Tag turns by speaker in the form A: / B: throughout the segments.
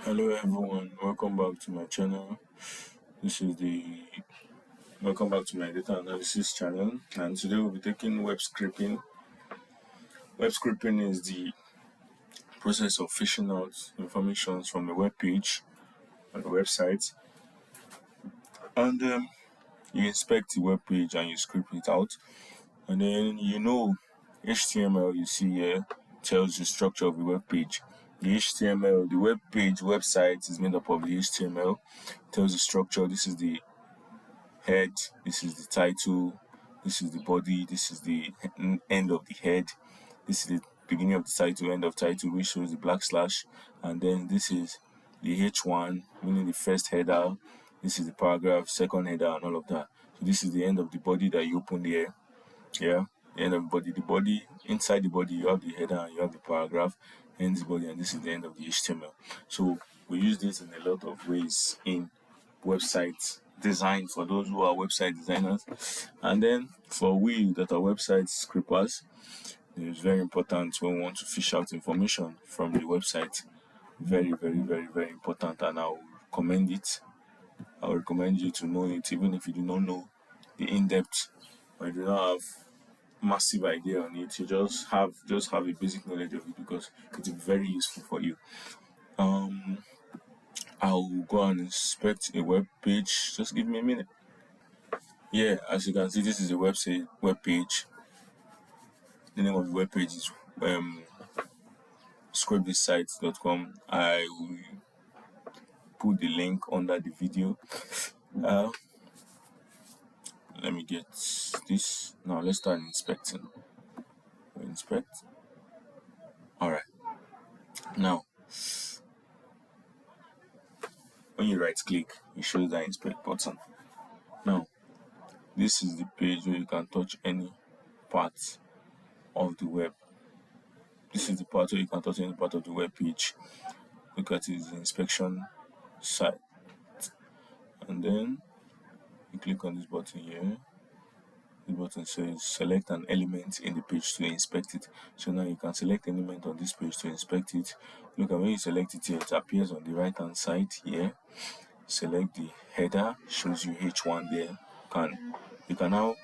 A: Hello everyone, welcome back to my channel. This is the welcome back to my data analysis channel, and today we'll be taking web scraping. Web scraping is the process of fishing out information from a web page on a website, and you inspect the web page and you scrape it out, and then HTML you see here tells the structure of the web page. The HTML, the web page website is made up of the HTML, tells the structure. This is the head, this is the title, this is the body, this is the end of the head, this is the beginning of the title, end of title, which shows the black slash, and then this is the H1, meaning the first header, this is the paragraph, second header, and all of that. So this is the end of the body that you open here. The end of the body, inside the body you have the header and you have the paragraph, ends the body, and this is the end of the HTML. So we use this in a lot of ways in website design for those who are website designers, and then for we that are website scrapers, it is very important when we want to fish out information from the website. Very, very, very, very important, and I will recommend you to know it, even if you do not know the in-depth or you do not have massive idea on it. You just have a basic knowledge of it, because it's very useful for you. I'll go and inspect a web page. Just give me a minute. Yeah, as you can see, this is a web page. The name of the web page is scrapethissite.com. I will put the link under the video. Let me get this. Now let's start inspecting. We'll inspect. Alright. Now, when you right click, it shows that inspect button. Now, this is the page where you can touch any part of the web. This is the part where you can touch any part of the web page. Look at it, the inspection site. And then you click on this button here. The button says select an element in the page to inspect it. So now you can select an element on this page to inspect it. Look at when you select it here, it appears on the right hand side here. Select the header, shows you H1 there. You can now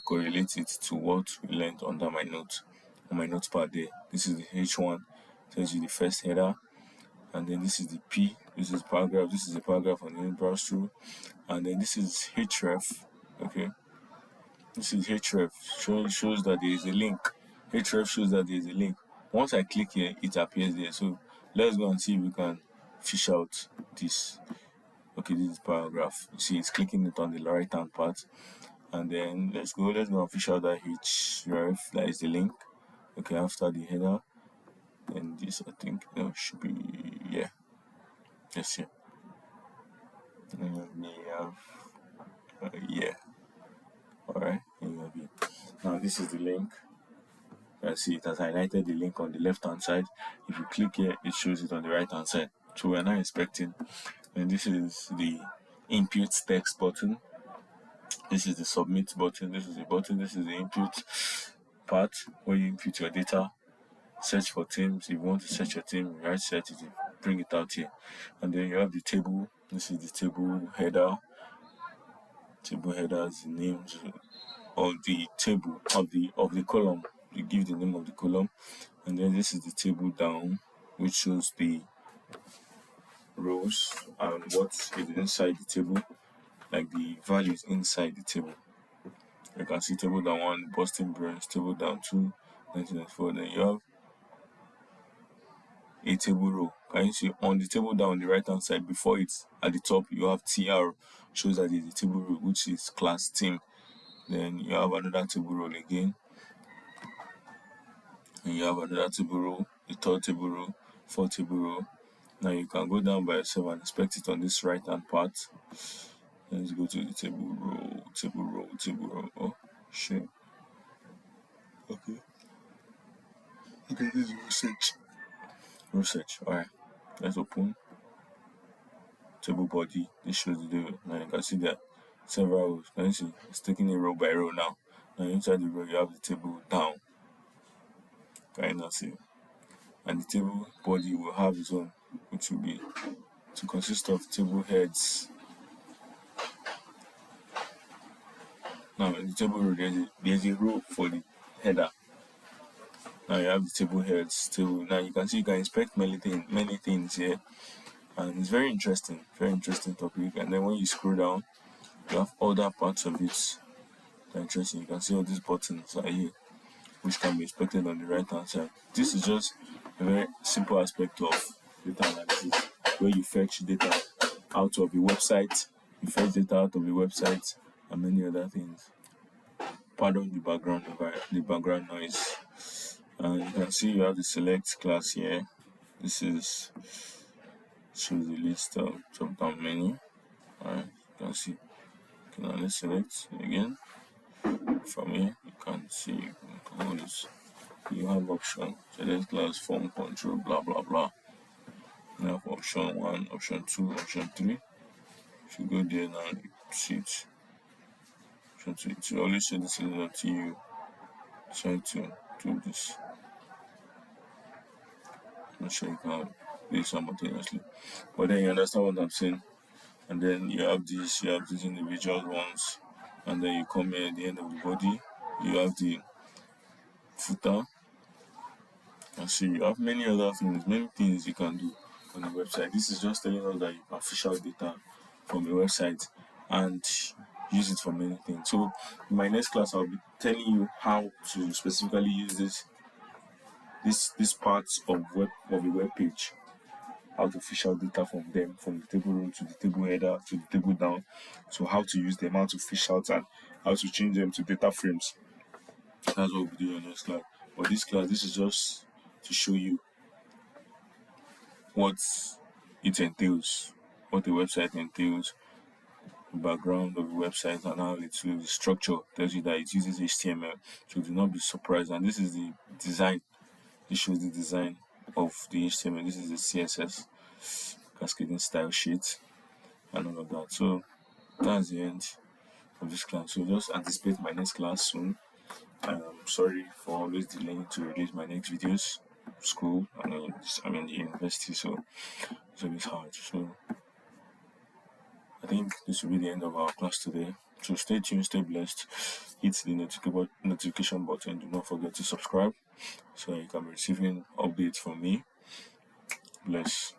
A: correlate it to what we learned under my note on my notepad there. This is the H1, tells you the first header, and then this is the P, this is paragraph, this is the paragraph on the browse through, and then this is href. Okay, this is href, shows that there is a link. Href shows that there is a link. Once I click here, it appears there. So let's go and see if we can fish out this. Okay, this is paragraph. You see, it's clicking it on the right hand part, and then let's go and fish out that href, that is the link. Okay, after the header, and this I think should be, yeah, yes, yeah. Yeah. Alright, here you have it. Now this is the link. You can see it has highlighted the link on the left hand side. If you click here, it shows it on the right hand side. So we are now inspecting, and this is the input text button. This is the submit button. This is the button. This is the input part where you input your data. Search for teams. If you want to search your team, right, search it, bring it out here, and then you have the table. This is the table header. Table headers, the names of the table of the column. You give the name of the column, and then this is the table down, which shows the rows and what is inside the table, like the values inside the table. You can see table down 1, Boston Bruins, table down 2, 1994. Then you have a table row. Can you see on the table down on the right hand side, before it at the top you have TR, shows that there's a table row, which is class team. Then you have another table row again, and you have another table row, the third table row, fourth table row. Now you can go down by yourself and inspect it on this right hand part. Let's go to the table row. Oh shit. Okay, this is research. Alright, let's open table body. This shows the table. Now you can see that several rows. Can you see it's taking it row by row now. Now inside the row you have the table down. Can you not see? And the table body will have its own. it will be to consist of table heads. Now in the table row, there's a row for the header. Now you have the table heads table. Now you can see you can inspect many things here, and it's very interesting topic. And then when you scroll down, you have other parts of it that are interesting. You can see all these buttons are here, which can be inspected on the right hand side. This is just a very simple aspect of data analysis, where you fetch data out of the website, and many other things. Pardon the background noise. And you can see you have the select class here. This is shows the list of drop down menu. Alright, you can see. Now let's select again. From here, you can see all this. You have option select class, form control, blah blah blah. You have option 1, option 2, option 3. If you go there now, you see it. Option 2, it will always show this until you try to do this. I'm not sure you can do it simultaneously, but then you understand what I'm saying. And then you have these individual ones, and then you come here at the end of the body, you have the footer. And so you have many things you can do on the website. This is just telling us that you can fish out data from a website and use it for many things. So in my next class, I'll be telling you how to specifically use this parts of a web page, how to fish out data from them, from the table row to the table header to the table down. So how to use them, how to fish out, and how to change them to data frames. That's what we'll be doing in this class. But this is just to show you what it entails, what the website entails, the background of the website, and how it's the structure tells you that it uses HTML. So do not be surprised. And this is the design. This shows the design of the HTML. This is the CSS cascading style sheet and all of that. So that's the end of this class. So just anticipate my next class soon. I'm sorry for always delaying to release my next videos. School, I'm in the university, so it's always hard. So I think this will be the end of our class today. So stay tuned, stay blessed. Hit the notification button. Do not forget to subscribe so you can be receiving updates from me. Bless.